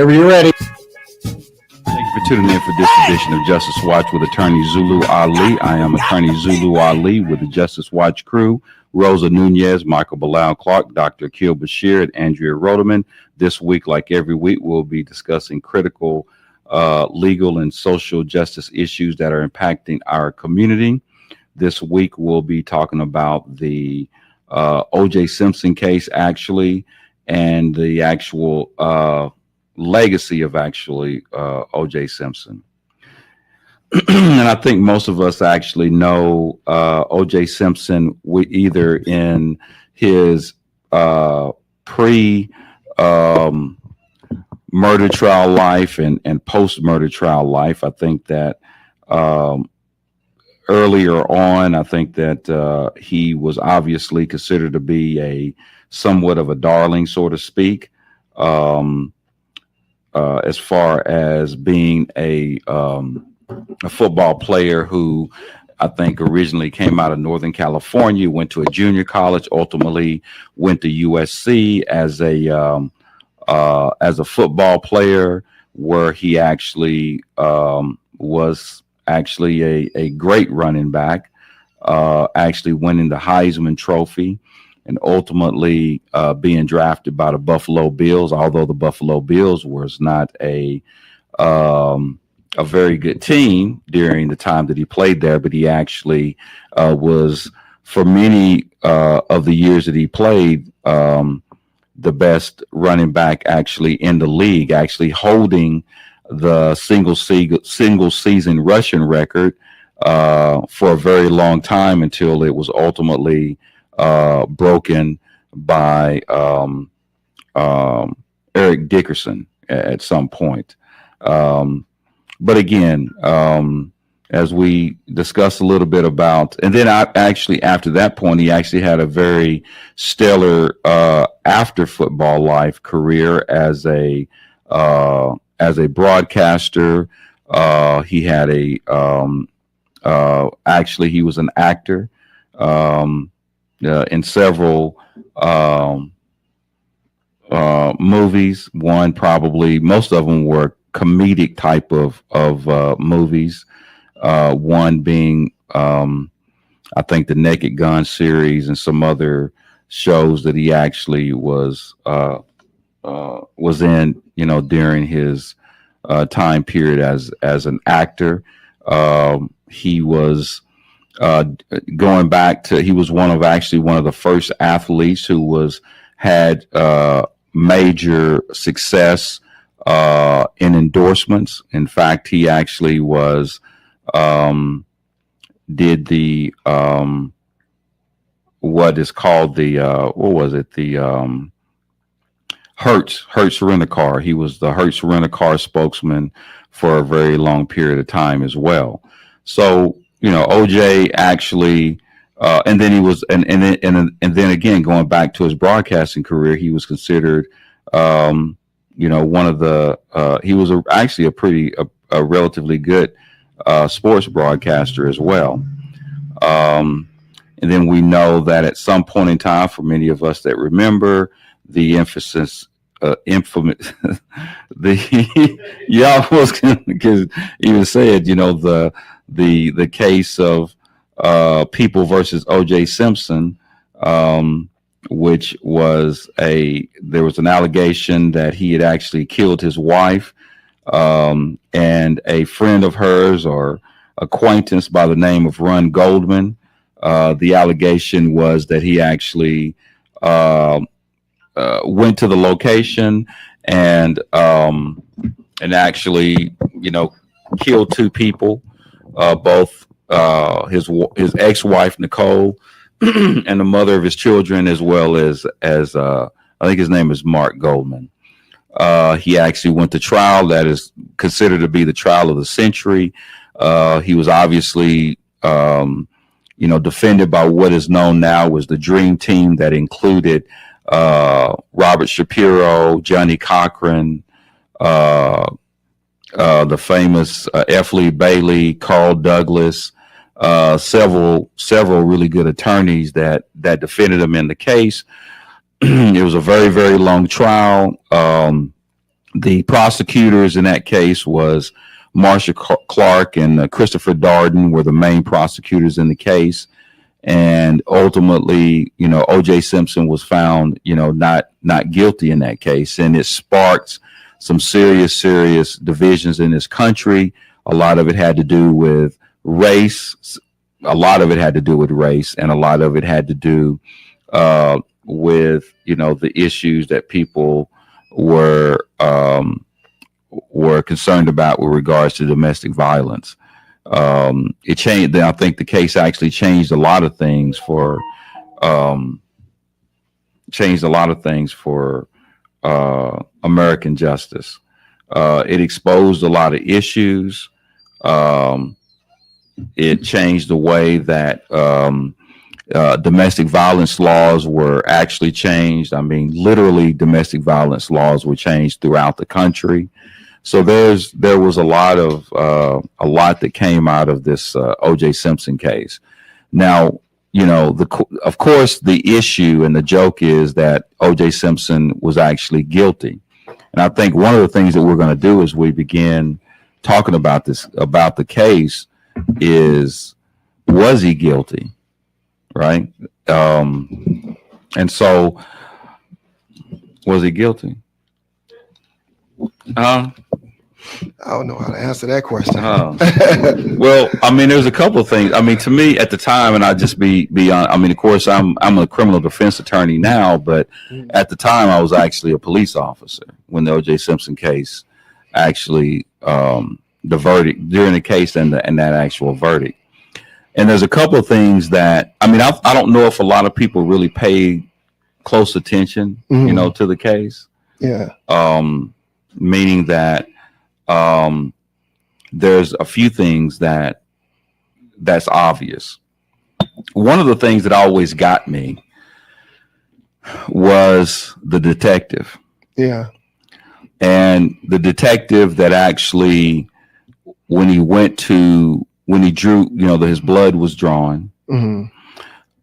Whenever you're ready. Thank you for tuning in for this edition of Justice Watch with Attorney Zulu Ali. I am Attorney Zulu Ali with the Justice Watch crew, Rosa Nunez, Michael Bilal Clark, Dr. Akil Bashir, and Andrea Rodeman. This week, like every week, we'll be discussing critical legal and social justice issues that are impacting our community. This week, we'll be talking about the O.J. Simpson case, actually, and the actual legacy of actually O.J. Simpson. And I think most of us actually know O.J. Simpson either in his pre murder trial life and post murder trial life. I think that earlier on, I think that he was obviously considered to be a somewhat of a darling, so to speak, as far as being a football player who I think originally came out of Northern California, went to a junior college, ultimately went to USC as a football player, where he actually was actually a great running back, actually winning the Heisman Trophy, and ultimately being drafted by the Buffalo Bills, although the Buffalo Bills was not a very good team during the time that he played there, but he actually was, for many of the years that he played, the best running back actually in the league, actually holding the single season rushing record for a very long time until it was ultimately broken by Eric Dickerson at some point. But again, as we discussed a little bit about, and then after that point, he actually had a very stellar after football life career as a broadcaster. He had actually he was an actor in several movies. Most of them were comedic type of movies. One being, I think, the Naked Gun series and some other shows that he actually was in, during his time period as an actor. He was going back to, he was one of the first athletes who had major success in endorsements. In fact, he actually did the what is called the Hertz Rent-A-Car. He was the Hertz Rent-A-Car spokesman for a very long period of time as well. So OJ actually, and then he was, and then again, going back to his broadcasting career, he was considered one of the he was actually a relatively good sports broadcaster as well. And then we know that at some point in time, for many of us that remember, the infamous y'all was because even said the case of People versus O.J. Simpson, which was there was an allegation that he had actually killed his wife, and a friend of hers or acquaintance by the name of Ron Goldman. The allegation was that he actually went to the location and actually killed two people, both his ex-wife Nicole and the mother of his children, as well as I think his name is Mark Goldman. He actually went to trial. That is considered to be the trial of the century. He was obviously defended by what is known now as the Dream Team, that included Robert Shapiro, Johnny Cochran, the famous F. Lee Bailey, Carl Douglas, several really good attorneys that defended him in the case. It was a very, very long trial. The prosecutors in that case was Marsha Clark and Christopher Darden were the main prosecutors in the case. And ultimately, O.J. Simpson was found, not guilty in that case. And it sparked some serious divisions in this country. A lot of it had to do with race. A lot of it had to do with race, and a lot of it had to do with, the issues that people were concerned about with regards to domestic violence. It changed. I think the case actually changed a lot of things for American justice. It exposed a lot of issues. It changed the way that domestic violence laws were actually changed. I mean, literally, domestic violence laws were changed throughout the country. So there was a lot that came out of this O.J. Simpson case. Now, of course, the issue and the joke is that O.J. Simpson was actually guilty. And I think one of the things that we're going to do as we begin talking about the case is, was he guilty? Right? And so, was he guilty? I don't know how to answer that question. Well, I mean, there's a couple of things. I mean, to me at the time, and I'll just be on. I mean, of course, I'm a criminal defense attorney now, but at the time, I was actually a police officer when the O.J. Simpson case actually, the verdict during the case and that actual verdict. And there's a couple of things that, I mean, I don't know if a lot of people really pay close attention, to the case. Yeah. Meaning that there's a few things that's obvious. One of the things that always got me was the detective. Yeah. And the detective that actually, when he drew, his blood was drawn. Mm-hmm.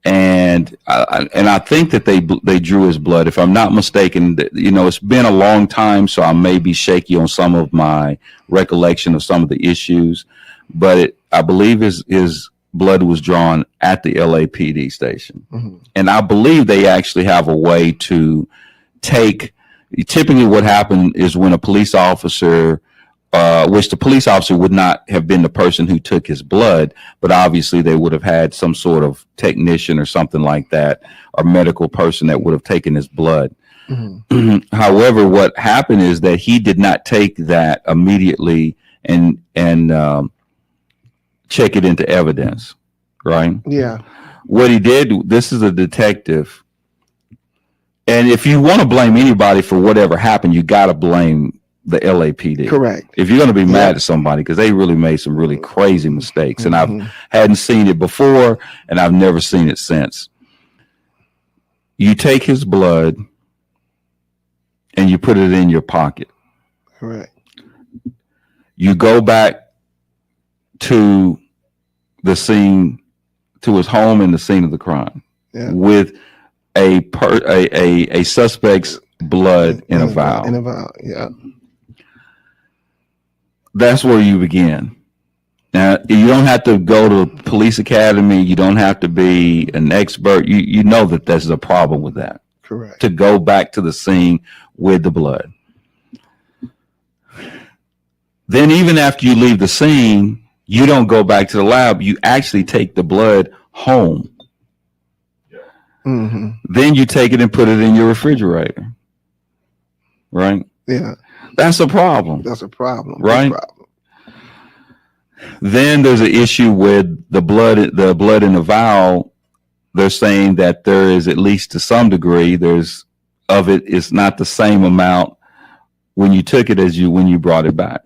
And I think that they drew his blood. If I'm not mistaken, it's been a long time, so I may be shaky on some of my recollection of some of the issues. But I believe his blood was drawn at the LAPD station. Mm-hmm. And I believe they actually have a way to take. Typically, what happened is when a police officer, which the police officer would not have been the person who took his blood, but obviously they would have had some sort of technician or something like that, or medical person that would have taken his blood. Mm-hmm. However, what happened is that he did not take that immediately and check it into evidence, right? Yeah. What he did, this is a detective. And if you want to blame anybody for whatever happened, you got to blame the LAPD. Correct. If you're going to be mad at somebody, because they really made some really crazy mistakes, and I hadn't seen it before, and I've never seen it since. You take his blood and you put it in your pocket. Correct. You go back to the scene, to his home and the scene of the crime, with a suspect's blood in a vial. In a vial, yeah. That's where you begin. Now, you don't have to go to police academy. You don't have to be an expert. You know that there's a problem with that. Correct. To go back to the scene with the blood. Then even after you leave the scene, you don't go back to the lab. You actually take the blood home. Mm-hmm. Then you take it and put it in your refrigerator. Right? Yeah. That's a problem. That's a problem. Right? Then there's an issue with the blood in the vial. They're saying that there is, at least to some degree, it's not the same amount when you took it as when you brought it back.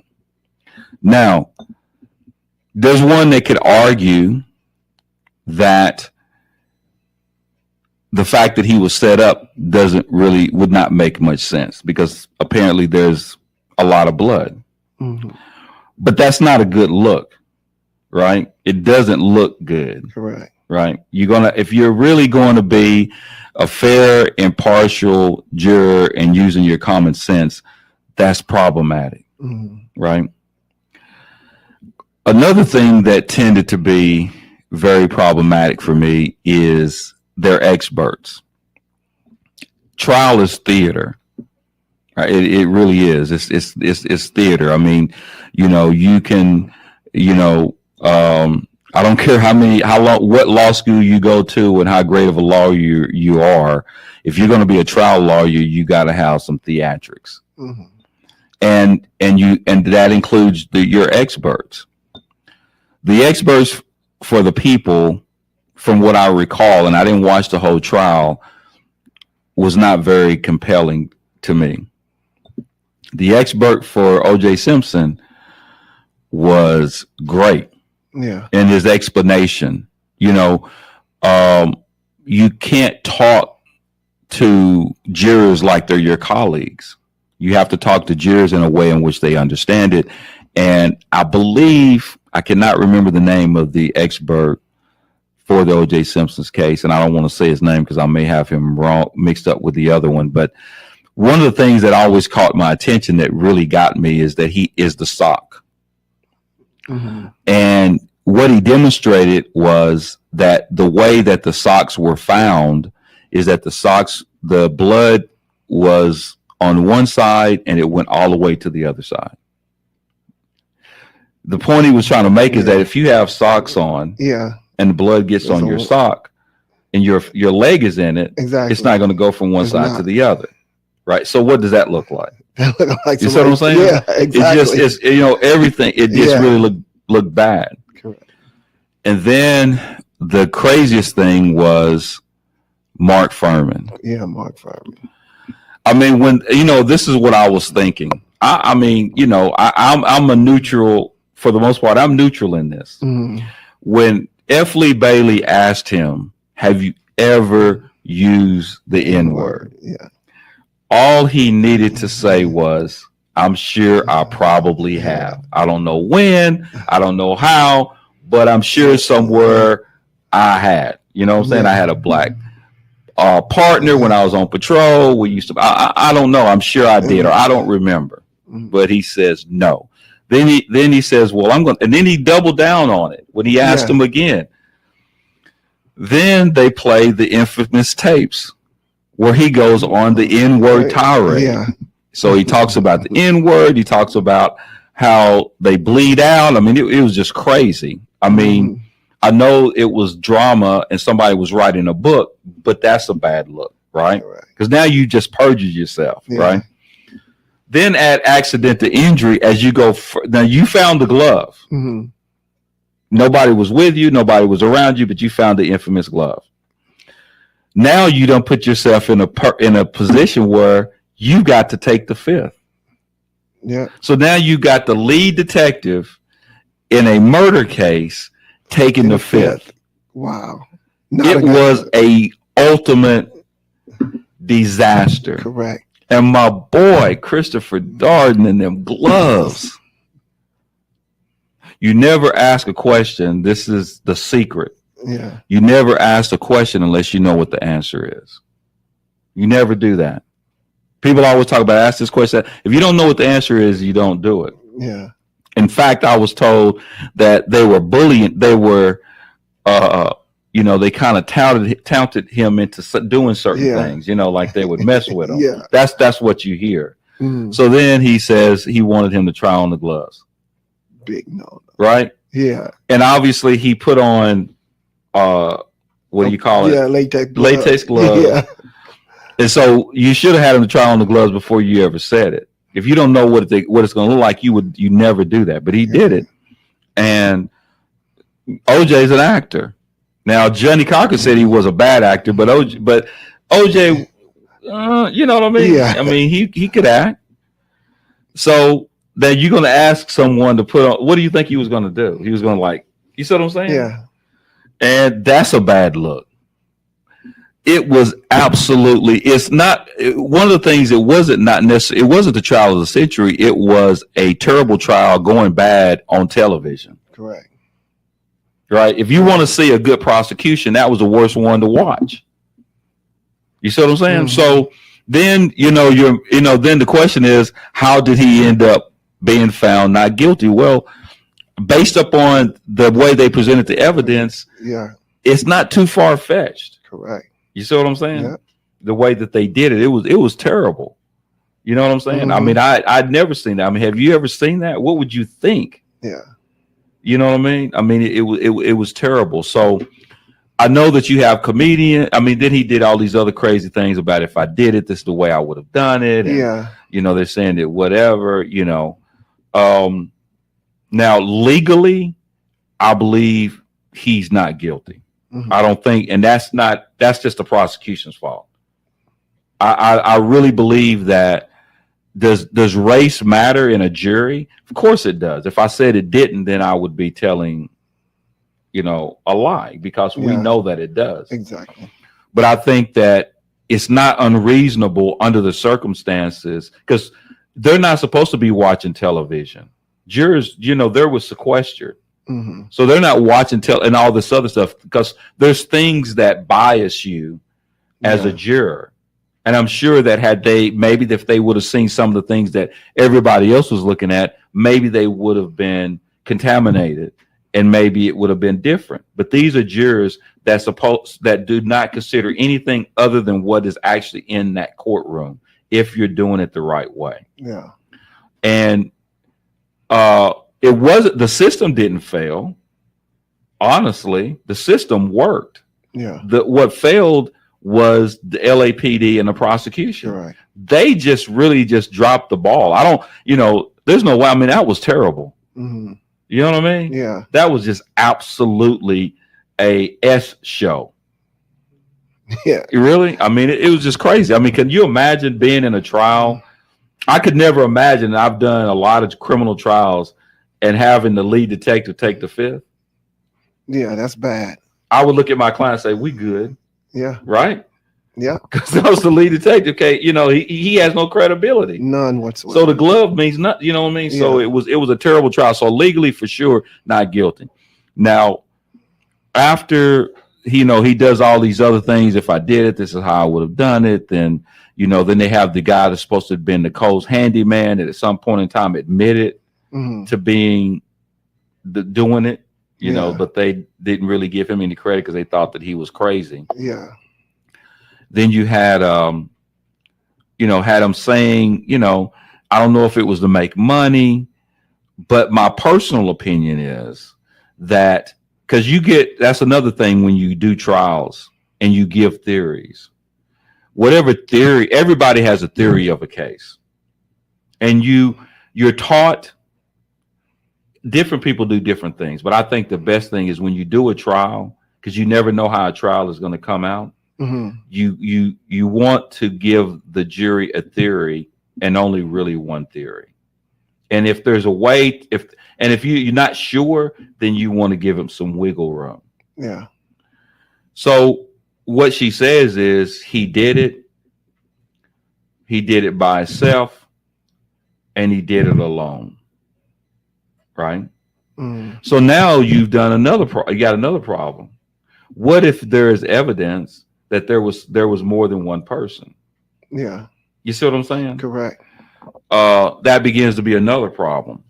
Now, there's one that could argue that the fact that he was set up would not make much sense, because apparently there's a lot of blood. Mm-hmm. But that's not a good look, right? It doesn't look good. Correct. Right? If you're really going to be a fair, impartial juror and using your common sense, that's problematic, Mhm. right? Another thing that tended to be very problematic for me is they're experts. Trial is theater. Right? It really is. It's theater. I mean, you can, I don't care how long, what law school you go to and how great of a lawyer you are. If you're going to be a trial lawyer, you got to have some theatrics, Mhm. and that includes your experts. The experts for the people, from what I recall, and I didn't watch the whole trial, was not very compelling to me. The expert for O.J. Simpson was great Yeah. in his explanation. You can't talk to jurors like they're your colleagues. You have to talk to jurors in a way in which they understand it. And I believe, I cannot remember the name of the expert for the O.J. Simpson's case, and I don't want to say his name because I may have him wrong, mixed up with the other one. But one of the things that always caught my attention that really got me is that he is the sock. Mm-hmm. And what he demonstrated was that the way that the socks were found is that the blood was on one side and it went all the way to the other side. The point he was trying to make is that if you have socks on, and the blood gets on your sock and your leg is in it, exactly, it's not going to go from one side to the other, right? So what does that look like? You see what I'm saying? Yeah, exactly. It's everything. It just really looked bad. Correct. And then the craziest thing was Mark Furman. Yeah, Mark Furman. I mean, when this is what I was thinking. I'm a neutral for the most part. I'm neutral in this. Mm. When F. Lee Bailey asked him, "Have you ever used the N-word?" Yeah. All he needed to say was, "I'm sure I probably have. I don't know when, I don't know how, but I'm sure somewhere I had." You know what I'm saying? I had a black partner when I was on patrol. We used to. I don't know. I'm sure I did, or I don't remember. But he says no. Then he says, "Well, I'm going," and then he doubled down on it when he asked him again. Then they play the infamous tapes where he goes on the N-word tirade. Yeah. So he talks about the N-word. He talks about how they bleed out. I mean, it was just crazy. I mean, I know it was drama and somebody was writing a book, but that's a bad look, right? Because now you just perjured yourself, right? Then add accident to injury as you go. Now you found the glove. Mm-hmm. Nobody was with you. Nobody was around you, but you found the infamous glove. Now you don't put yourself in a position where you got to take the fifth. Yeah. So now you got the lead detective in a murder case taking the fifth. Wow. It was a ultimate disaster. Correct. And my boy, Christopher Darden, in them gloves. You never ask a question. This is the secret. Yeah. You never ask a question unless you know what the answer is. You never do that. People always talk about ask this question. If you don't know what the answer is, you don't do it. Yeah. In fact, I was told that they were bullying. They were, they kind of touted him into doing certain things. Like they would mess with him. Yeah. That's what you hear. Mm. So then he says he wanted him to try on the gloves. Big no. Right? Yeah. And obviously he put on what do you call it? Yeah, latex gloves. Latex gloves. Yeah. And so you should have had him to try on the gloves before you ever said it. If you don't know what it's going to look like, you never do that. But he did it. And OJ's an actor. Now Johnny Cocker said he was a bad actor, but OJ, you know what I mean? Yeah. I mean he could act. So then you're going to ask someone to put on. What do you think he was going to do? He was going to you see what I'm saying? Yeah. And that's a bad look. It was absolutely. It's not one of the things. It wasn't the trial of the century. It was a terrible trial going bad on television. Correct. Right. If you want to see a good prosecution, that was the worst one to watch. You see what I'm saying? Mm-hmm. So then then the question is, how did he end up being found not guilty? Well, based upon the way they presented the evidence, Yeah, it's not too far fetched. correct. You see what I'm saying? Yeah. The way that they did it, it was terrible. You know what I'm saying? I mean, I'd never seen that. I mean, have you ever seen that? What would you think? Yeah. You know what I mean? I mean, it was terrible. So I know that you have comedian. I mean, then he did all these other crazy things about if I did it, this is the way I would have done it. And, Yeah. they're saying that whatever, now legally, I believe he's not guilty. Mhm. I don't think, and that's just the prosecution's fault. I really believe that does race matter in a jury? Of course it does. If I said it didn't, then I would be telling, a lie, because we Yeah. know that it does. Exactly. But I think that it's not unreasonable under the circumstances, because they're not supposed to be watching television. Jurors, they were sequestered. Hmm. So they're not watching and all this other stuff, because there's things that bias you as a juror. And I'm sure that if they would have seen some of the things that everybody else was looking at, maybe they would have been contaminated and maybe it would have been different. But these are jurors that do not consider anything other than what is actually in that courtroom, if you're doing it the right way. Yeah. And the system didn't fail. Honestly, the system worked. Yeah. What failed was the LAPD and the prosecution. Right. They just really dropped the ball. There's no way. I mean, that was terrible. Hmm. You know what I mean? Yeah. That was just absolutely a S show. Yeah. Really? I mean, it was just crazy. I mean, can you imagine being in a trial? I could never imagine. I've done a lot of criminal trials and having the lead detective take the fifth. Yeah, that's bad. I would look at my client and say, "We good." Yeah. Right? Yeah. Because that was the lead detective. Okay, he has no credibility, None whatsoever. so the glove means nothing. You know what I mean? Yeah. So it was a terrible trial. So legally, for sure, not guilty. Now, after he does all these other things. If I did it, this is how I would have done it. Then then they have the guy that's supposed to have been Nicole's handyman that at some point in time admitted Mhm. to being doing it. Yeah. But they didn't really give him any credit because they thought that he was crazy. Yeah. Then you had had him saying, I don't know if it was to make money, but my personal opinion is that, because that's another thing when you do trials and you give theories. Whatever theory, everybody has a theory of a case. And you're taught, different people do different things. But I think the best thing is when you do a trial, because you never know how a trial is going to come out. Mhm. You want to give the jury a theory and only really one theory. And if there's a way, if you're not sure, then you want to give them some wiggle room. Yeah. So what she says is he did it by himself, and he did it alone. Right? Mhm. So now you've done you got another problem. What if there is evidence that there was more than one person? Yeah. You see what I'm saying? Correct. That begins to be another problem.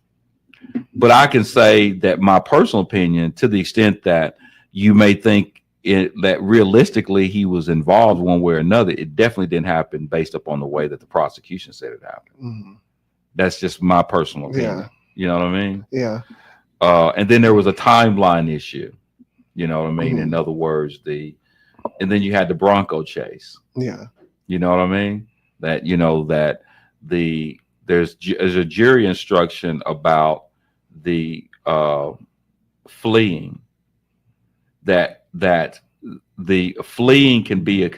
But I can say that my personal opinion, to the extent that you may think that realistically he was involved one way or another, it definitely didn't happen based upon the way that the prosecution said it happened. Mhm. That's just my personal opinion. Yeah. You know what I mean? Yeah. And then there was a timeline issue. You know what I mean? Mhm. In other words, and then you had the Bronco chase. Yeah. You know what I mean? That there's a jury instruction about the fleeing. That the fleeing can be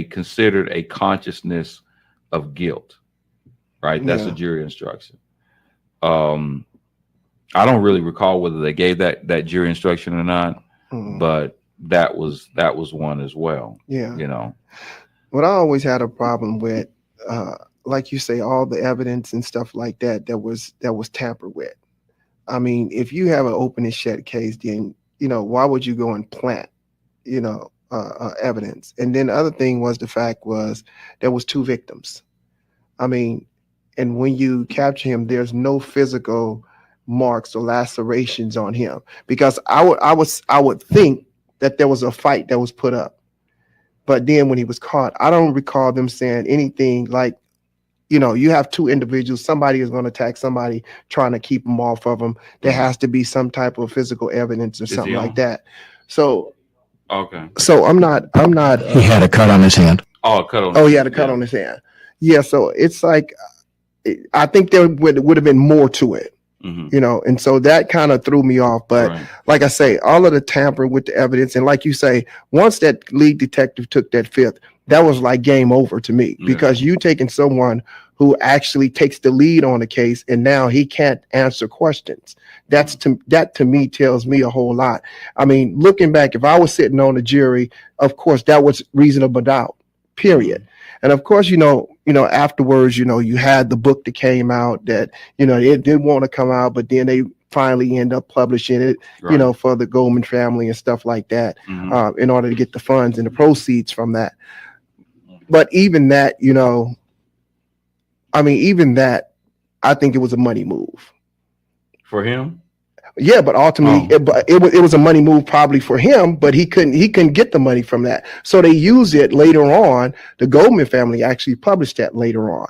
considered a consciousness of guilt, right? That's Yeah. a jury instruction. I don't really recall whether they gave that jury instruction or not, Mhm. but that was one as well. Yeah. What I always had a problem with, like you say, all the evidence and stuff like that was tampered with. I mean, if you have an open and shut case, then why would you go and plant, evidence. And then the other thing was the fact was there was two victims. I mean, and when you capture him, there's no physical marks or lacerations on him because I would think that there was a fight that was put up. But then when he was caught, I don't recall them saying anything like, you have two individuals. Somebody is going to attack somebody, trying to keep them off of them. There has to be some type of physical evidence or Is something he like on? that. So, Okay. so I'm not. He had a cut on his hand. Oh, cut on. Oh, he had a cut on his hand. Yeah. So it's like, I think there would have been more to it. And so that kind of threw me off. But Right. like I say, all of the tampering with the evidence, and like you say, once that lead detective took that fifth, that was like game over to me Yeah. because you taking someone who actually takes the lead on the case and now he can't answer questions. That to me tells me a whole lot. I mean, looking back, if I was sitting on the jury, of course that was reasonable doubt, period. And of course, afterwards, you had the book that came out that, it didn't want to come out, but then they finally end up publishing it, Right. for the Goldman family and stuff like that, Mhm. in order to get the funds and the proceeds from that. But even that, even that, I think it was a money move. For him. Yeah, but ultimately, it was a money move probably for him, but he couldn't get the money from that. So they used it later on. The Goldman family actually published that later on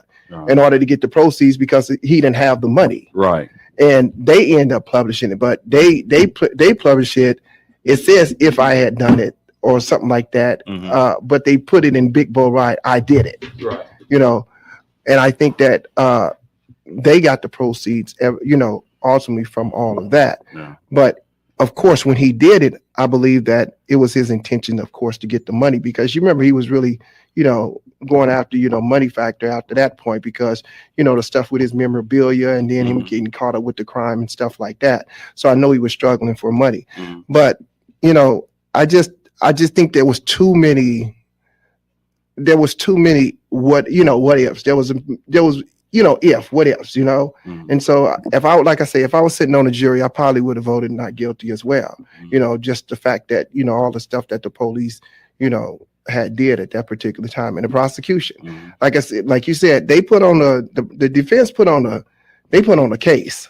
in order to get the proceeds because he didn't have the money. Right. And they end up publishing it, but they publish it. It says if I had done it or something like that, but they put it in big bold, right? I did it. Right. And I think that they got the proceeds, ultimately from all of that. Yeah. But of course, when he did it, I believe that it was his intention, of course, to get the money because you remember he was really, going after, money factor after that point because, the stuff with his memorabilia and then him getting caught up with the crime and stuff like that. So I know he was struggling for money, but, I just think there was too many what ifs. There was what ifs, And so if I was sitting on a jury, I probably would have voted not guilty as well. Just the fact that, all the stuff that the police, had did at that particular time in the prosecution. Like I said, like you said, they put on the defense put on a case.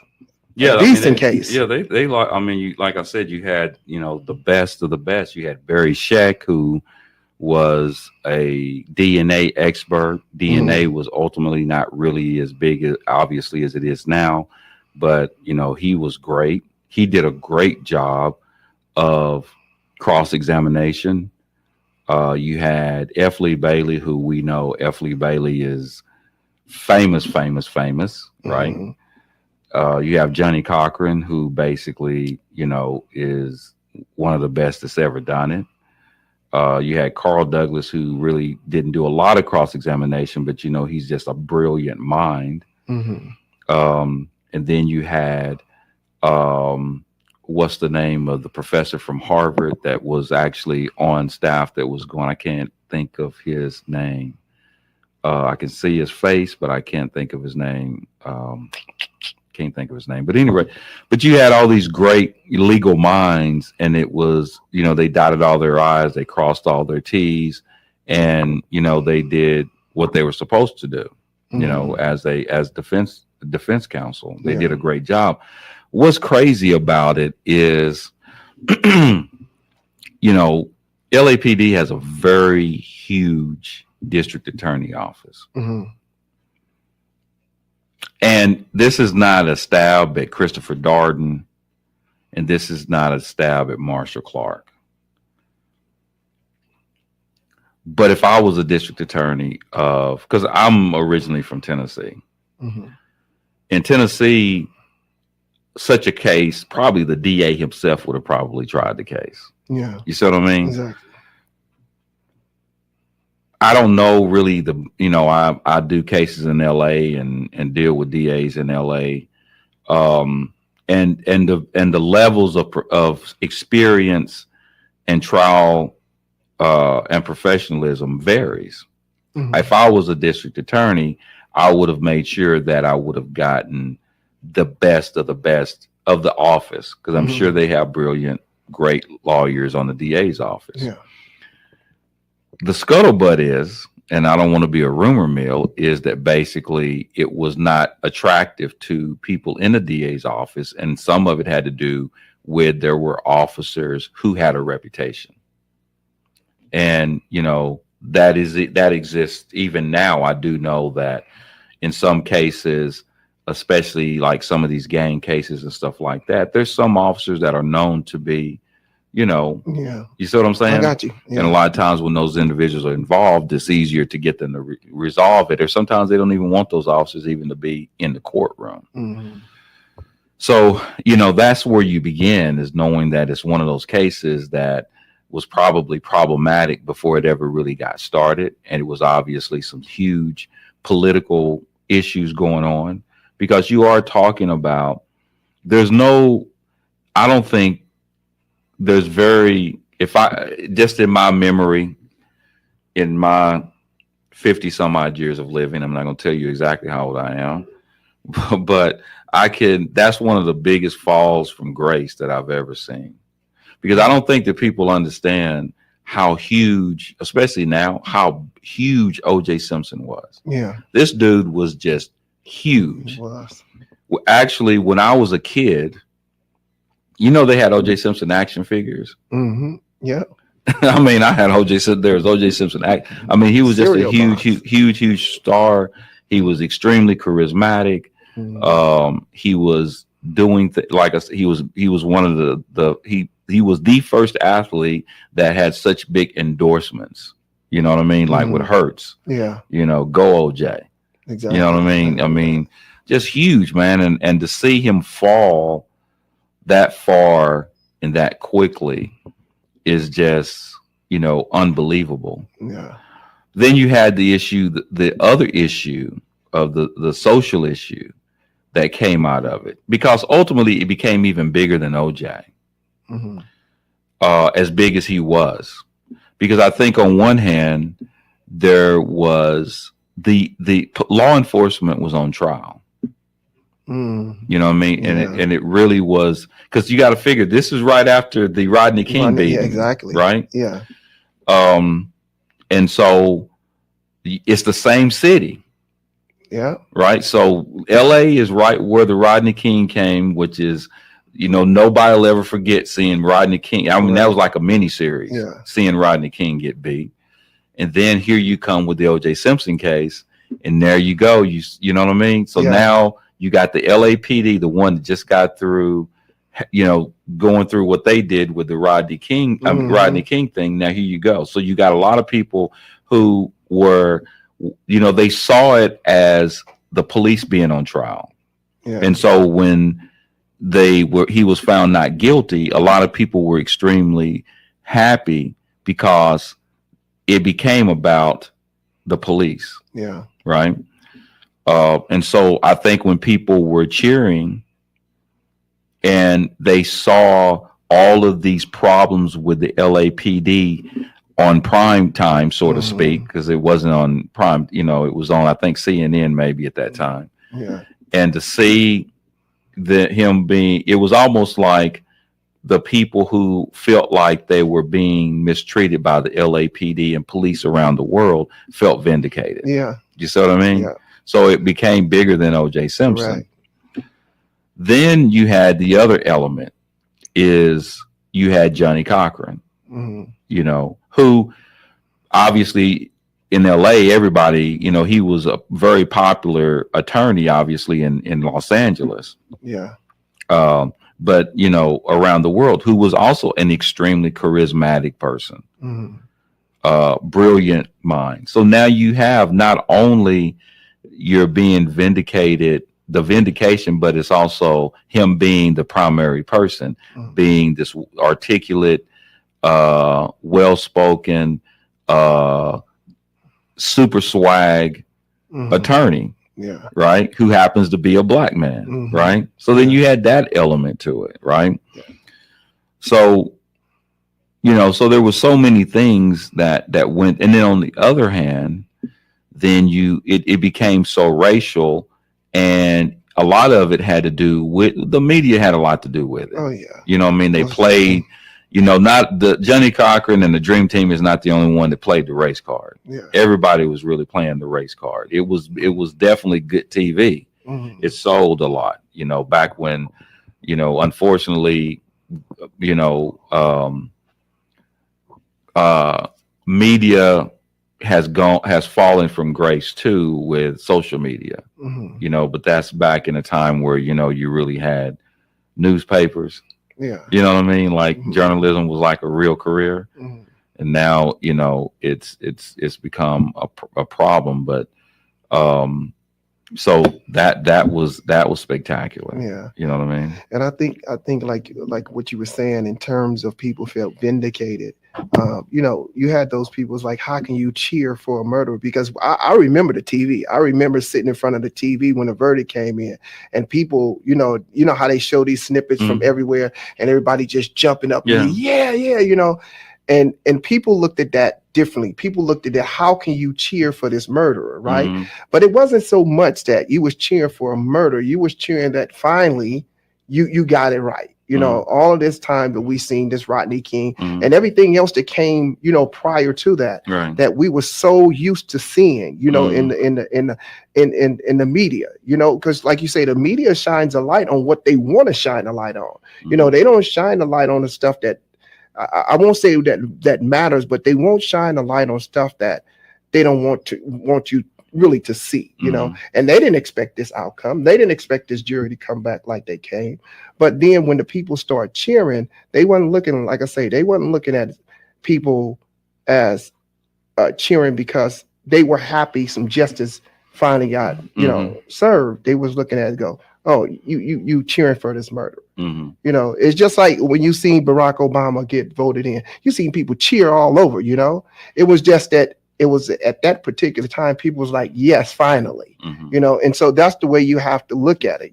Yeah, a decent case. Yeah, they like. I mean, like I said, you had the best of the best. You had Barry Scheck, who was a DNA expert. DNA was ultimately not really as big as obviously as it is now, but he was great. He did a great job of cross-examination. You had F. Lee Bailey, who we know F. Lee Bailey is famous, right? You have Johnny Cochran, who basically, is one of the best that's ever done it. You had Carl Douglas, who really didn't do a lot of cross-examination, but he's just a brilliant mind. And then you had what's the name of the professor from Harvard that was actually on staff that was going? I can't think of his name. I can see his face, but I can't think of his name. Can't think of his name. But anyway, but you had all these great legal minds, and it was, they dotted all their I's, they crossed all their T's, and they did what they were supposed to do. As defense counsel, they did a great job. What's crazy about it is, LAPD has a very huge district attorney office. And this is not a stab at Christopher Darden, and this is not a stab at Marshall Clark. But if I was a district attorney because I'm originally from Tennessee. In Tennessee, such a case, probably the DA himself would have probably tried the case. Yeah. You see what I mean? Exactly. I don't know really I do cases in LA and deal with DAs in LA. And the levels of experience and trial and professionalism varies. If I was a district attorney, I would have made sure that I would have gotten the best of the office, because I'm sure they have brilliant, great lawyers on the DA's office. Yeah. The scuttlebutt is, and I don't want to be a rumor mill, is that basically it was not attractive to people in the DA's office, and some of it had to do with there were officers who had a reputation, and that exists even now. I do know that in some cases, especially like some of these gang cases and stuff like that, there's some officers that are known to be, you know, Yeah, you see what I'm I saying? got you. And a Yeah. lot of times when those individuals are involved, it's easier to get them to resolve it. Or sometimes they don't even want those officers even to be in the courtroom. Hmm. So, that's where you begin, is knowing that it's one of those cases that was probably problematic before it ever really got started. And it was obviously some huge political issues going on, because you are talking about, there's no, I don't think there's very, if I just in my memory, in my 50 some odd years of living, I'm not going to tell you exactly how old I am, but that's one of the biggest falls from grace that I've ever seen, because I don't think that people understand how huge, especially now, how huge OJ Simpson was. Yeah, This dude was just it huge. was. Actually, when I was a kid, they had OJ Simpson action figures. Hmm. Yeah. I mean, I had OJ Simpson. There was OJ Simpson. I mean, he was just a Cereal huge, box. huge, huge, huge star. He was extremely charismatic. Mhm. He was doing like I said, he was one of he was the first athlete that had such big endorsements. You know what I mean? Like with Mhm. Hertz. Yeah, Go OJ. You know exactly. what I mean? I Exactly. Yeah. mean, just huge, man. And to see him fall that far and that quickly is just, unbelievable. Yeah. Then you had the issue, the other issue of the social issue that came out of it, because ultimately it became even bigger than OJ, Hmm. as big as he was. Because I think on one hand, there was the law enforcement was on trial. Mm. You know what I mean? And Yeah. it really was, because you got to figure this is right after the Rodney King Yeah. beating, Exactly. right? Yeah. Um, and so it's the same city, Yeah. right? So LA is right where the Rodney King came, which is, nobody will ever forget seeing Rodney King. I mean, that was Right. like a mini series, Yeah. seeing Rodney King get beat. And then here you come with the OJ Simpson case, and there you go. You know what I mean? So Yeah. now you got the LAPD, the one that just got through, going through what they did with the Rodney King, Hmm. Rodney King thing. Now here you go. So you got a lot of people who were, they saw it as the police being on trial. Yeah. And so when he was found not guilty, a lot of people were extremely happy, because it became about the police, Yeah. right? And so I think when people were cheering and they saw all of these problems with the LAPD on prime time, so to speak, Hmm. because it wasn't on prime, it was on, I think, CNN maybe at that time. Yeah. And to see it was almost like the people who felt like they were being mistreated by the LAPD and police around the world felt vindicated. Yeah. You see what I mean? Yeah. So it became bigger than OJ Simpson. Correct. Then you had the other element, is you had Johnny Cochran, Hmm. who obviously in LA, everybody, he was a very popular attorney, obviously in Los Angeles. Yeah. But around the world, who was also an extremely charismatic person, Hmm. brilliant mind. So now you have not only you're being vindicated, the vindication, but it's also him being the primary person, Hmm. being this articulate, well-spoken, super swag Hmm. attorney, Yeah. right? Who happens to be a black man, Hmm. right? So then Yeah. you had that element to it, right? Yeah. So, so there was so many things that went, and then on the other hand, then it became so racial, and a lot of it had to do with the media, had a lot to do with it. Oh yeah. You know what I mean? They Most played, definitely. not the Johnny Cochran and the Dream Team is not the only one that played the race card. Yeah. Everybody was really playing the race card. It was definitely good TV. It sold a lot, back when, unfortunately, media has fallen from grace too with social media, but that's back in a time where, you really had newspapers. Yeah. You know what I mean? Like journalism was like a real career, and now it's become a problem. But so that was spectacular. Yeah. You know what I mean? And I think like what you were saying in terms of people felt vindicated. You had those people. It's like, how can you cheer for a murderer? Because I remember the TV. I remember sitting in front of the TV when the verdict came in, and people, how they show these snippets from everywhere, and everybody just jumping up. Yeah. And people looked at that differently. People looked at that. How can you cheer for this murderer, right? But it wasn't so much that you was cheering for a murder. You was cheering that finally you got it right. All of this time that we seen this Rodney King and everything else that came, prior to that, Right. that we were so used to seeing, in the media, because like you say, the media shines a light on what they want to shine a light on. They don't shine a light on the stuff that I won't say that matters, but they won't shine a light on stuff that they don't want you really to see, and they didn't expect this outcome. They didn't expect this jury to come back like they came. But then when the people start cheering, they wasn't looking, like I say, they wasn't looking at people as cheering because they were happy some justice finally got, served. They was looking at it, go, oh, you cheering for this murder. It's just like when you seen Barack Obama get voted in, you seen people cheer all over, it was just that it was at that particular time, people was like, yes, finally, and so that's the way you have to look at it,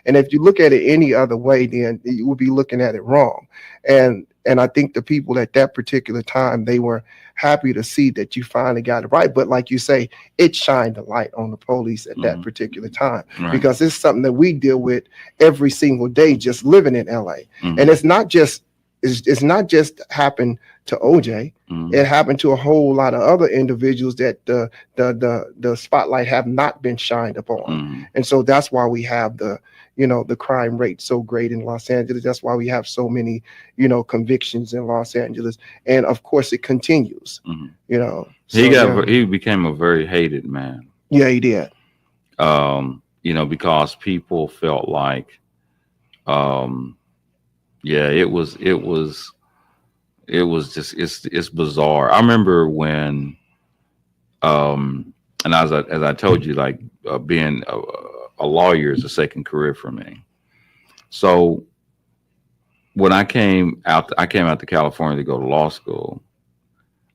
and if you look at it any other way, then you will be looking at it wrong. And I think the people at that particular time, they were happy to see that you finally got it right. But like you say, it shined a light on the police at that particular time, Right. because it's something that we deal with every single day, just living in LA. And it's not just happened to OJ. It happened to a whole lot of other individuals that the spotlight have not been shined upon. And so that's why we have the crime rate so great in Los Angeles. That's why we have so many, convictions in Los Angeles. And of course it continues, So, He became a very hated man. Yeah, he did. Because people felt like, it was just it's bizarre. I remember when, and as I told you, like being a lawyer is a second career for me. So when I came out to California to go to law school,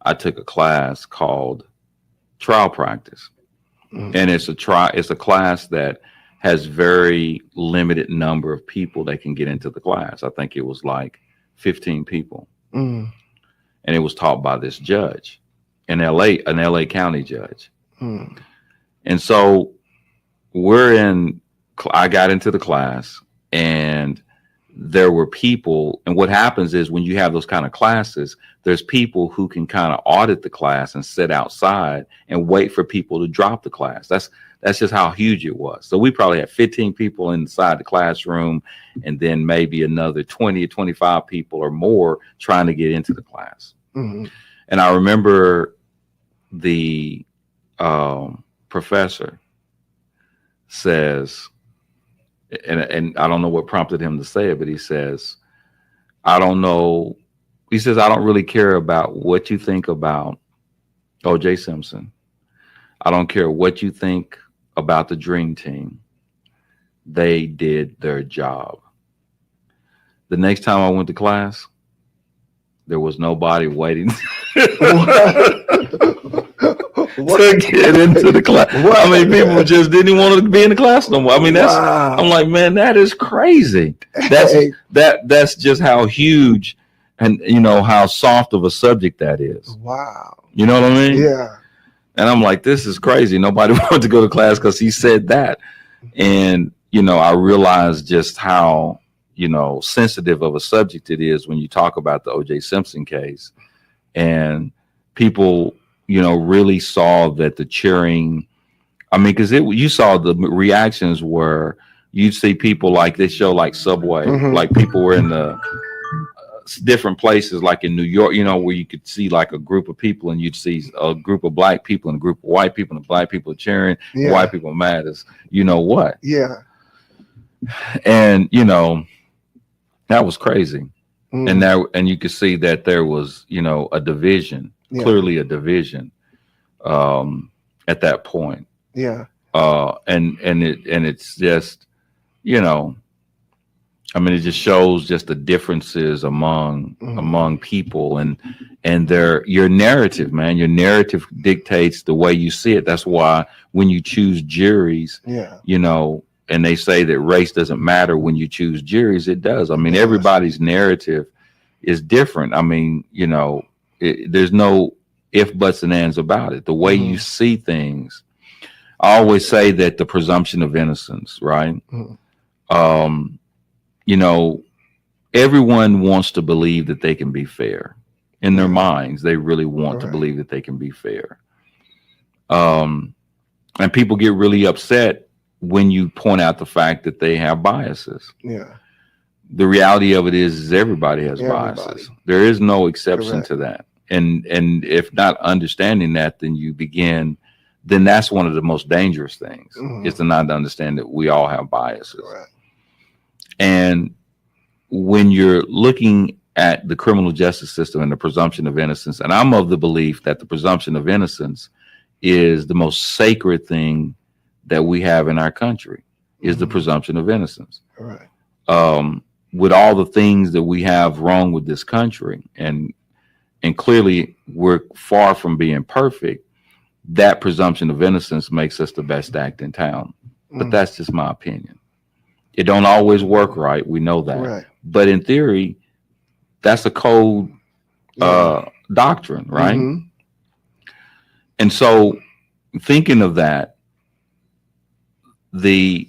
I took a class called trial practice, and it's a class that has very limited number of people that can get into the class. I think it was like 15 people. And it was taught by this judge in LA, an LA County judge. And so I got into the class, and there were people, and what happens is when you have those kind of classes, there's people who can kind of audit the class and sit outside and wait for people to drop the class. That's just how huge it was. So we probably had 15 people inside the classroom, and then maybe another 20 or 25 people or more trying to get into the class. And I remember the professor says, and I don't know what prompted him to say it, but he says, I don't know. He says, I don't really care about what you think about O.J. Simpson. I don't care what you think about the Dream Team. They did their job. The next time I went to class, there was nobody waiting to get into the class. I mean, people just didn't want to be in the class no more. I mean, I'm like, man, that is crazy. That's just how huge and how soft of a subject that is. Wow. You know what I mean? Yeah. And I'm like, this is crazy. Nobody wanted to go to class because he said that. And, I realized just how, sensitive of a subject it is when you talk about the O.J. Simpson case. And people, really saw that the cheering, I mean, because you saw the reactions were, you'd see people like they show like Subway, Mm-hmm. like people were in the different places, like in New York, where you could see like a group of people and you'd see a group of black people and a group of white people and the black people cheering, and Yeah. white people mad as you know what. Yeah. And, that was crazy. And Mm. and you could see that there was, a division, Yeah. clearly a division at that point. Yeah. And it's just, you know, I mean, it just shows just the differences among people and your narrative, man. Your narrative dictates the way you see it. That's why when you choose juries, Yeah. And they say that race doesn't matter when you choose juries, it does. I mean, Yes. everybody's narrative is different. I mean, there's no if, buts, and ands about it. The way you see things, I always say that the presumption of innocence, right? Um, everyone wants to believe that they can be fair in their minds. They really want to believe that they can be fair. And people get really upset when you point out the fact that they have biases. Yeah. The reality of it is everybody has biases. There is no exception to that. And if not understanding that, then that's one of the most dangerous things, is to not understand that we all have biases. And when you're looking at the criminal justice system and the presumption of innocence, and I'm of the belief that the presumption of innocence is the most sacred thing that we have in our country, is the presumption of innocence. With all the things that we have wrong with this country, and clearly we're far from being perfect, that presumption of innocence makes us the best act in town. But that's just my opinion. It don't always work right. We know that. But in theory, that's a cold doctrine, right? And so thinking of that, there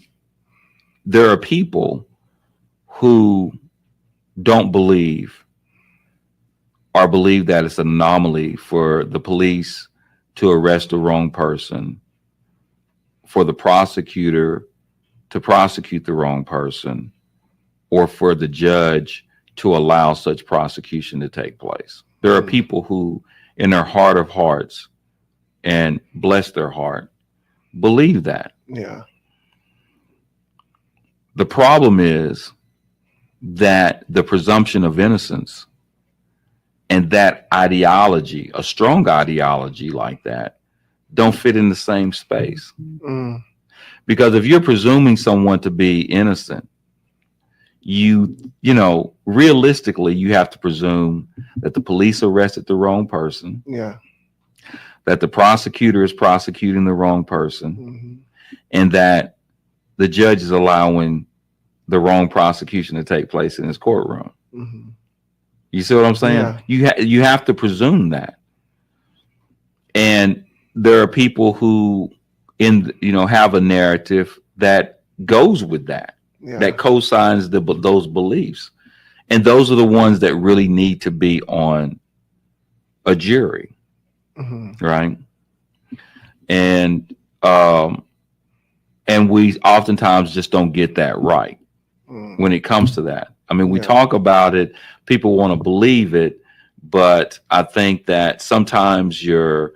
are people who don't believe, or believe that it's an anomaly for the police to arrest the wrong person, for the prosecutor to prosecute the wrong person, or for the judge to allow such prosecution to take place. There are people who, in their heart of hearts, and bless their heart, believe that. Yeah. The problem is that the presumption of innocence and that ideology, a strong ideology like that, don't fit in the same space. Because if you're presuming someone to be innocent, realistically, you have to presume that the police arrested the wrong person. Yeah. That the prosecutor is prosecuting the wrong person, and that the judge is allowing the wrong prosecution to take place in his courtroom. You see what I'm saying? Yeah. You have to presume that. And there are people who have a narrative that goes with that, that cosigns those beliefs. And those are the ones that really need to be on a jury. Right. And we oftentimes just don't get that right when it comes to that. I mean, we talk about it, people want to believe it, but I think that sometimes you're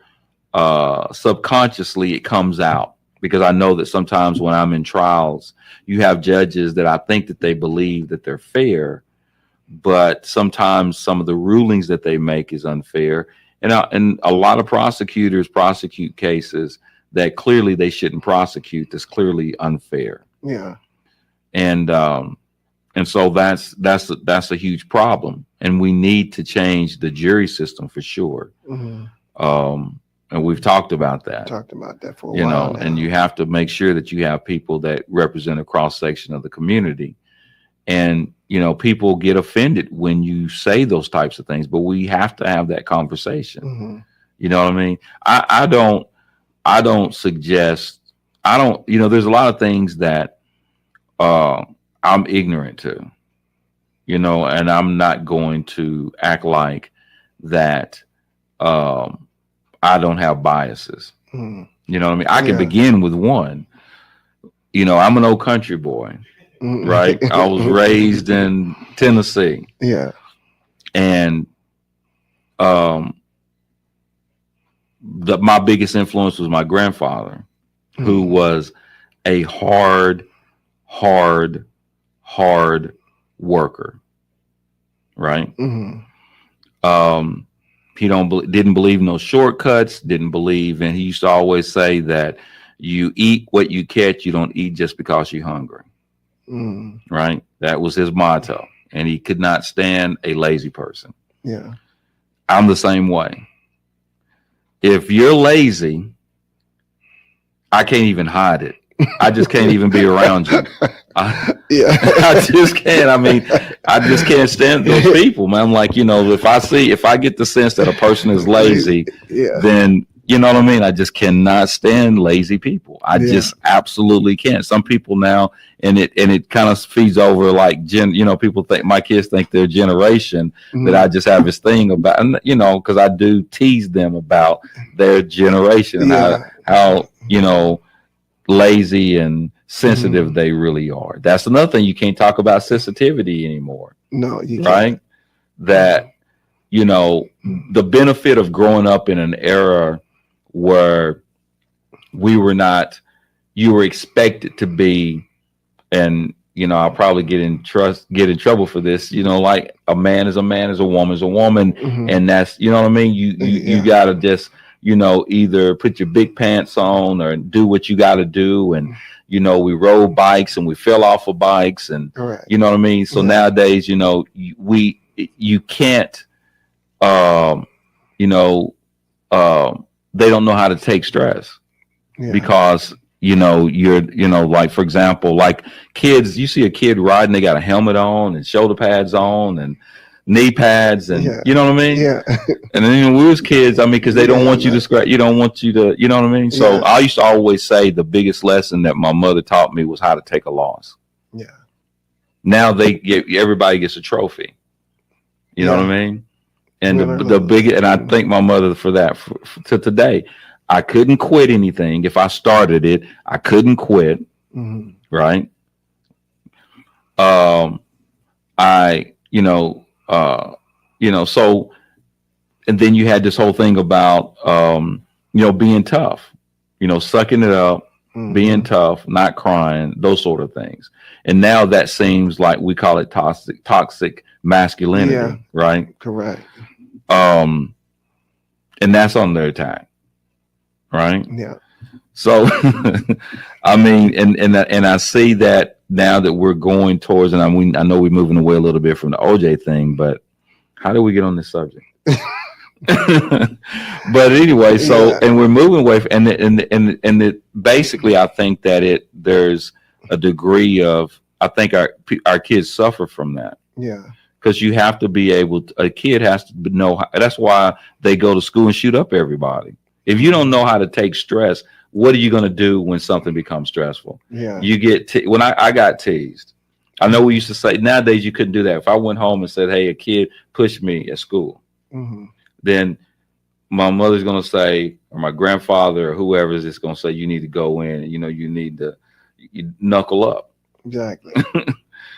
subconsciously it comes out, because I know that sometimes when I'm in trials, you have judges that I think that they believe that they're fair, but sometimes some of the rulings that they make is unfair. And a lot of prosecutors prosecute cases that clearly they shouldn't prosecute. That's clearly unfair. Yeah. And so that's a huge problem. And we need to change the jury system for sure. And we've talked about that. For a while now. And you have to make sure that you have people that represent a cross section of the community. And people get offended when you say those types of things, but we have to have that conversation. You know what I mean? I don't suggest, there's a lot of things that I'm ignorant to. and I'm not going to act like that. I don't have biases. Mm. You know what I mean? I can Yeah. begin with one. I'm an old country boy, right? I was raised in Tennessee, Yeah. and um, my biggest influence was my grandfather, who Mm. was a hard, hard worker, right? Mm. Um, he didn't believe in no shortcuts. Didn't believe, and he used to always say that you eat what you catch. You don't eat just because you're hungry, Mm. right? That was his motto, and he could not stand a lazy person. Yeah. I'm the same way. If you're lazy, I can't even hide it. I just can't even be around you. I, Yeah. I just can't. I mean, I just can't stand those people, man. I'm like, if I get the sense that a person is lazy, Yeah. then you know what I mean? I just cannot stand lazy people. I Yeah. just absolutely can't. Some people now, and it kind of feeds over like people think my kids think their generation that I Mm. just have this thing about, and because I do tease them about their generation and Yeah. how lazy and sensitive Mm. they really are. That's another thing, you can't talk about sensitivity anymore, No, you can't. right? That the benefit of growing up in an era where we were not, you were expected to be, and I'll probably get in trouble for this, like a man is a man, is a woman is a woman, Mm. and that's, you know what I mean, you Yeah. gotta just either put your big pants on or do what you gotta do. And we rode bikes and we fell off of bikes, and Correct. you know what I mean. So Yeah. nowadays, you can't, um you know they don't know how to take stress, Yeah. because like, for example, like kids, you see a kid riding, they got a helmet on and shoulder pads on and knee pads, and Yeah. you know what I mean. Yeah. And then when we was kids, I mean, because they don't want you to scratch, you don't want you to, you know what I mean. So Yeah. I used to always say the biggest lesson that my mother taught me was how to take a loss. Yeah. Now everybody gets a trophy, you know Yeah. what I mean. And Win or the lose. big, and I thank my mother for that. To today, I couldn't quit anything. If I started it, I couldn't quit. Mm. Right. I, so, and then you had this whole thing about, being tough, sucking it up, being tough, not crying, those sort of things. And now that seems like we call it toxic masculinity, Yeah. right? Correct. And that's on their attack, right? Yeah. So, I mean, and I see that now that we're going towards, and I know we're moving away a little bit from the OJ thing, but how did we get on this subject? But anyway, so, Yeah. and we're moving away, and it basically, I think that there's a degree of, I think our kids suffer from that. Yeah. Because you have to be able to, a kid has to know. That's why they go to school and shoot up everybody. If you don't know how to take stress, what are you going to do when something becomes stressful? Yeah. You get when I got teased. I know we used to say, nowadays you couldn't do that. If I went home and said, "Hey, a kid pushed me at school," then my mother's going to say, or my grandfather or whoever is just going to say, you need to go in and you need to knuckle up. Exactly.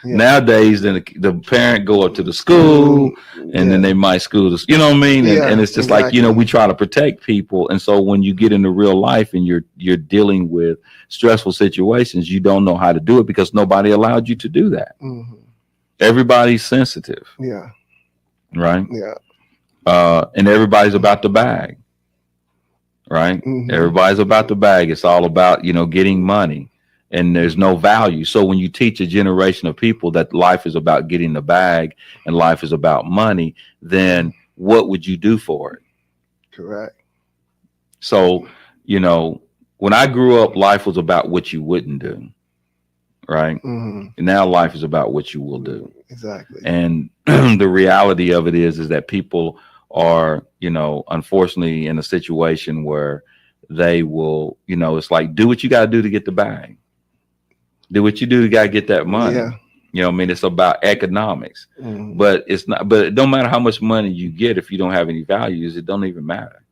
Yeah. Nowadays, then the parent go up to the school, and then they might school this, you know what I mean? And it's just exactly. like, we try to protect people. And so when you get into real life and you're dealing with stressful situations, you don't know how to do it because nobody allowed you to do that. Everybody's sensitive. Yeah. Right. Yeah. And everybody's about the bag. Right. Everybody's about the bag. It's all about, getting money. And there's no value. So when you teach a generation of people that life is about getting the bag and life is about money, then what would you do for it? Correct. So, when I grew up, life was about what you wouldn't do. Right. And now life is about what you will do. Exactly. And the reality of it is that people are, unfortunately in a situation where they will, it's like, do what you got to do to get the bag. Do what you do to got to get that money. Yeah. You know what I mean? It's about economics. Mhm. But it's not, but it don't matter how much money you get if you don't have any values, it don't even matter.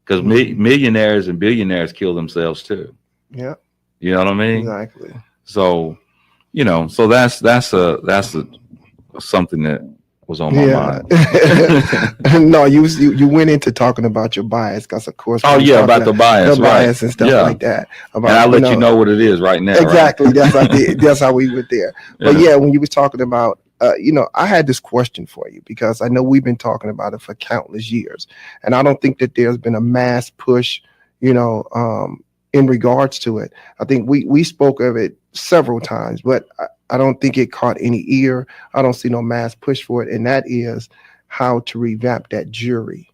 Because Mhm. millionaires and billionaires kill themselves too. Yeah, You know what I mean? exactly. So, so that's something that was on my Yeah. mind. No, you went into talking about your bias because, of course, Oh we was yeah, talking about about the the bias, right? bias and stuff Yeah, like that. and About I'll let you know what it is right now, right? exactly. That's how we went there. But Yeah. yeah, when you was talking about, I had this question for you because I know we've been talking about it for countless years, and I don't think that there's been a mass push, you know, in regards to it. I think we spoke of it several times, but I don't think it caught any ear. I don't see no mass push for it, and that is how to revamp that jury,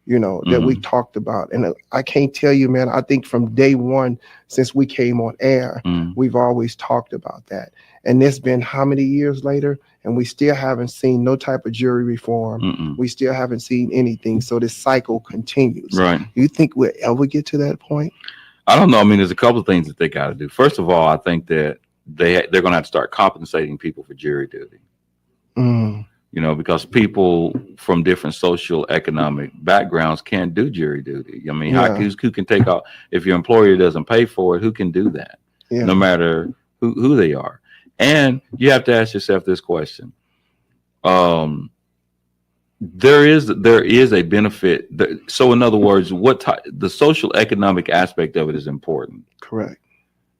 that we Hmm. talked about. And I can't tell you, man, I think from day one, since we came on air, Hmm. we've always talked about that. And it's been how many years later? And we still haven't seen no type of jury reform. Mm-mm. We still haven't seen anything. So this cycle continues. Right. You think we'll ever get to that point? I don't know. I mean, there's a couple of things that they got to do. First of all, I think that they're going to have to start compensating people for jury duty. Mm, Because people from different social economic backgrounds can't do jury duty. I mean, yeah, who can take off if your employer doesn't pay for it? Who can do that? No yeah. matter who they are. And you have to ask yourself this question. Um, there is a benefit. So, in other words, the social economic aspect of it is important. Correct.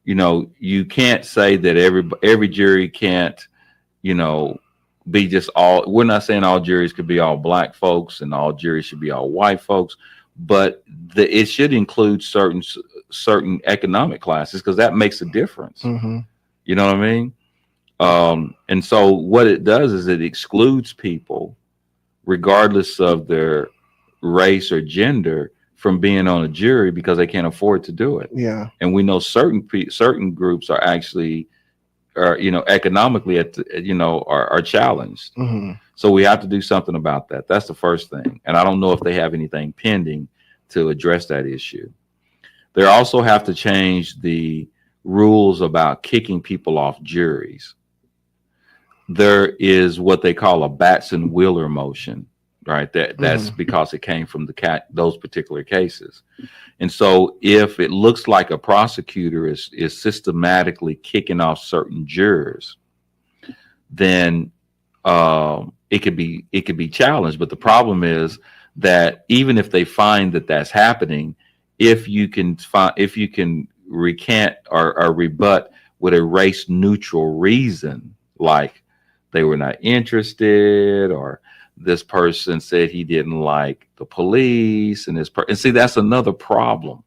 You can't say that every jury can't, you know, be just all. We're not saying all juries could be all black folks and all juries should be all white folks, but it should include certain economic classes because that makes a difference. Hmm. You know what I mean? And so what it does is it excludes people, regardless of their race or gender, from being on a jury because they can't afford to do it. Yeah. And we know certain groups are actually are economically are challenged. Hmm. So we have to do something about that. That's the first thing. And I don't know if they have anything pending to address that issue. They also have to change the rules about kicking people off juries. There is what they call a Batson Wheeler motion, right? That's Hmm. because it came from those particular cases. And so if it looks like a prosecutor is systematically kicking off certain jurors, then it could be challenged. But the problem is that even if they find that that's happening, if you can recant or rebut with a race neutral reason, like they were not interested, or this person said he didn't like the police, and see, that's another problem.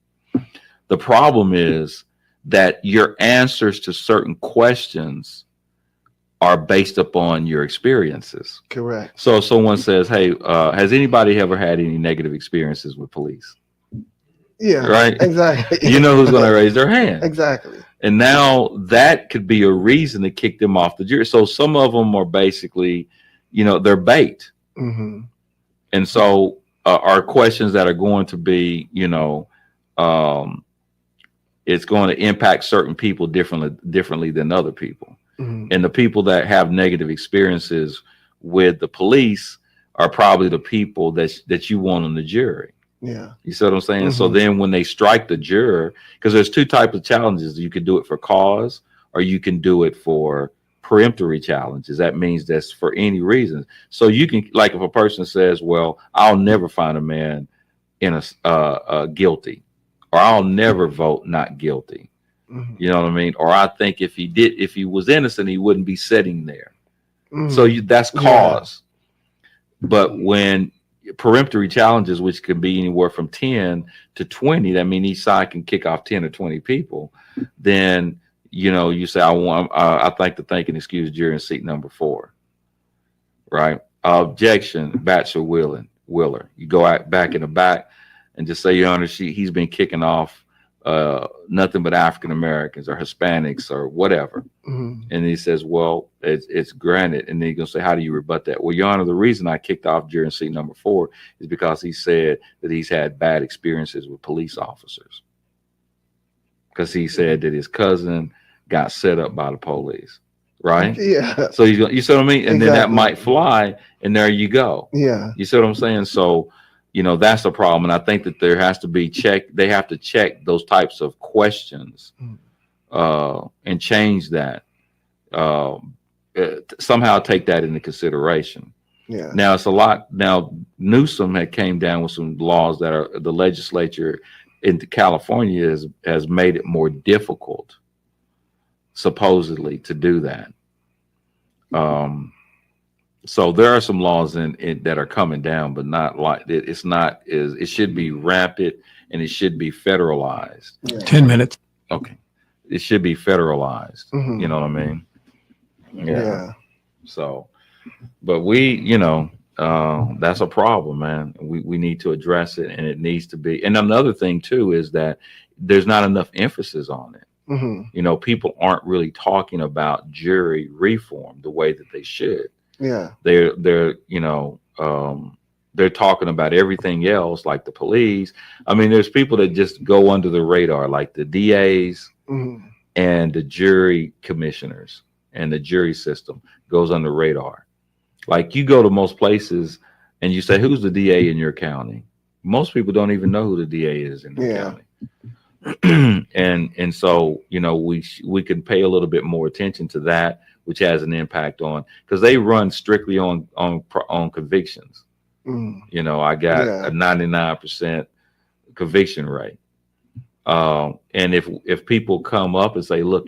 The problem is that your answers to certain questions are based upon your experiences. Correct. So if someone says, "Hey, has anybody ever had any negative experiences with police?" Yeah. Right? Exactly. You know who's going to raise their hand. Exactly. And now that could be a reason to kick them off the jury. So some of them are basically, they're bait. Hmm. And so are questions that are going to be, um, it's going to impact certain people differently than other people. Hmm. And the people that have negative experiences with the police are probably the people that you want on the jury. Yeah. You see what I'm saying? So Hmm. then when they strike the juror, because there's two types of challenges. You can do it for cause, or you can do it for peremptory challenges. That means that's for any reason. So you can, like, if a person says, "Well, I'll never find a man in guilty," or "I'll never vote not guilty." Hmm. You know what I mean? Or I think if he was innocent, he wouldn't be sitting there. So Hmm. that's Yeah. cause. But when peremptory challenges, which can be anywhere from 10 to 20, that means each side can kick off 10 or 20 people, then, you say, I'd like to thank and excuse jury in seat number 4, right? Objection, Batcher Wheeler. You go out back in the back and just say, Your Honor, he's been kicking off nothing but African Americans or Hispanics or whatever. Hmm. And he says, "Well, it's granted." And then he's going to say, "How do you rebut that?" "Well, Your Honor, the reason I kicked off jury in seat number 4 is because he said that he's had bad experiences with police officers. Because he said that his cousin got set up by the police." right? Yeah, So you see what I mean? And then that exactly. might fly, and there you go. Yeah. You see what I'm saying? So, that's the problem. And I think that there has to be they have to check those types of questions Mm. and change that. Uh, Somehow take that into consideration. Yeah. Now it's a lot. Now Newsom had came down with some laws that are the legislature in California has made it more difficult, supposedly, to do that. Um, so there are some laws in that are coming down, but not like it's not is it should be rapid and it should be federalized. Yeah. 10 minutes. Okay, it should be federalized. You Hmm. know what I mean? Yeah. Yeah. So, but that's a problem, man. We need to address it, and it needs to be. And another thing too is that there's not enough emphasis on it. Hmm. People aren't really talking about jury reform the way that they should. Yeah. They're talking about everything else, like the police. I mean, there's people that just go under the radar, like the DAs Hmm. and the jury commissioners, and the jury system goes under radar. Like you go to most places and you say, "Who's the DA in your county?" Most people don't even know who the DA is in their Yeah. county. And so we can pay a little bit more attention to that, which has an impact on, because they run strictly on convictions. Mm. I got Yeah. a 99% conviction rate. And if people come up and say, "Look,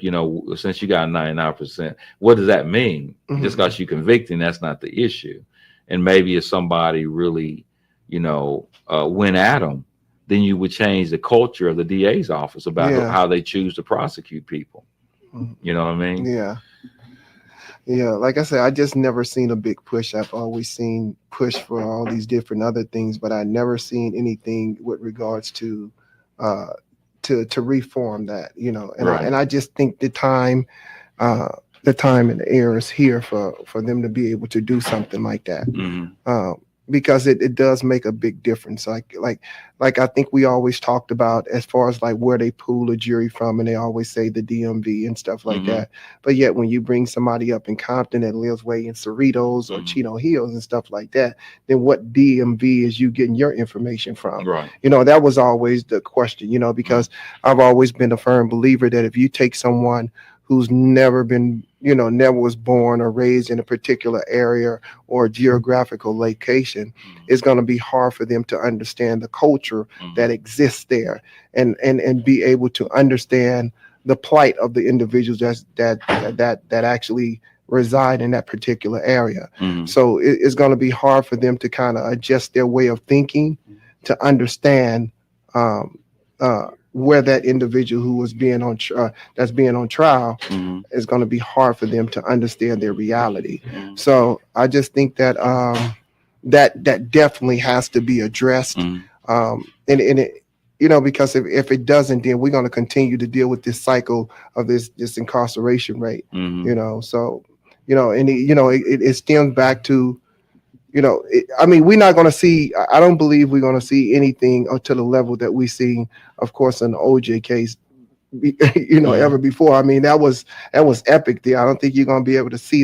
since you got 99%, what does that mean?" Mhm. Just because you convicting, that's not the issue. And maybe if somebody really, went at them, then you would change the culture of the DA's office about Yeah. how they choose to prosecute people. Mhm. You know what I mean? Yeah. Yeah. Like I said, I just never seen a big push. I've always seen push for all these different other things, but I never seen anything with regards to uh to reform that, and Right. I just think uh the time and the era is here for them to be able to do something like that. Hmm. Because it does make a big difference. Like I think we always talked about as far as like where they pull a jury from, and they always say the DMV and stuff like Mhm. that. But yet when you bring somebody up in Compton that lives way in Cerritos or Mhm. Chino Hills and stuff like that, then what DMV is you getting your information from? Right. That was always the question, because I've always been a firm believer that if you take someone who's never been, never was born or raised in a particular area or geographical location, it's going to be hard for them to understand the culture that exists there, and be able to understand the plight of the individuals that actually reside in that particular area. Mhm. So it's going to be hard for them to kind of adjust their way of thinking to understand um, where that individual who was that's being on trial, Mhm. is going to be hard for them to understand their reality. Mhm. So I just think that that definitely has to be addressed, Mhm. and it, because if it doesn't, then we're going to continue to deal with this cycle of this incarceration rate. Mhm. So and it stems back to, I mean, we're not going to see. I don't believe we're going to see anything up to the level that we seen, of course, in the OJ case, Mhm. ever before. I mean, that was epic there. I don't think you're going to be able to see that